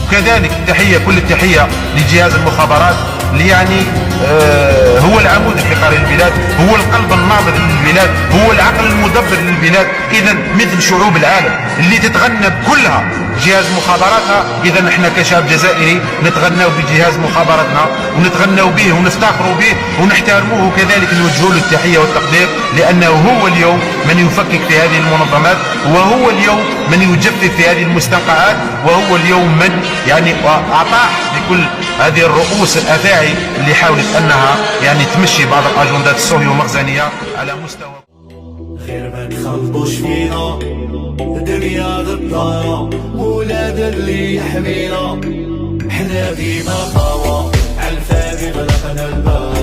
وكذلك كل التحية لجهاز المخابرات اللي يعني هو العمود الفقري للبلاد، هو القلب النابض للبلاد، هو العقل المدبر للبلاد. إذا مثل شعوب العالم اللي تتغنى بكلها جهاز مخابراتها، إذا نحن كشعب جزائري نتغنوا بجهاز مخابراتنا ونتغنوا به ونفتخروا به ونحترموه، وكذلك نوجه له التحية والتقدير، لأنه هو اليوم من يفكك في هذه المنظمات، وهو اليوم من يجفف في هذه المستنقعات، وهو اليوم من يعني أطاح بكل هذه الرؤوس الأفاعي اللي حاولت أنها يعني تمشي بعض الأجندات الصهيونية ومخزنية على مستوى. غير ما تخلطوش فينا دنيا ضدنا، ولاد اللي يحمينا حنا ديما خاوة عالفاقي غلقنا الباب.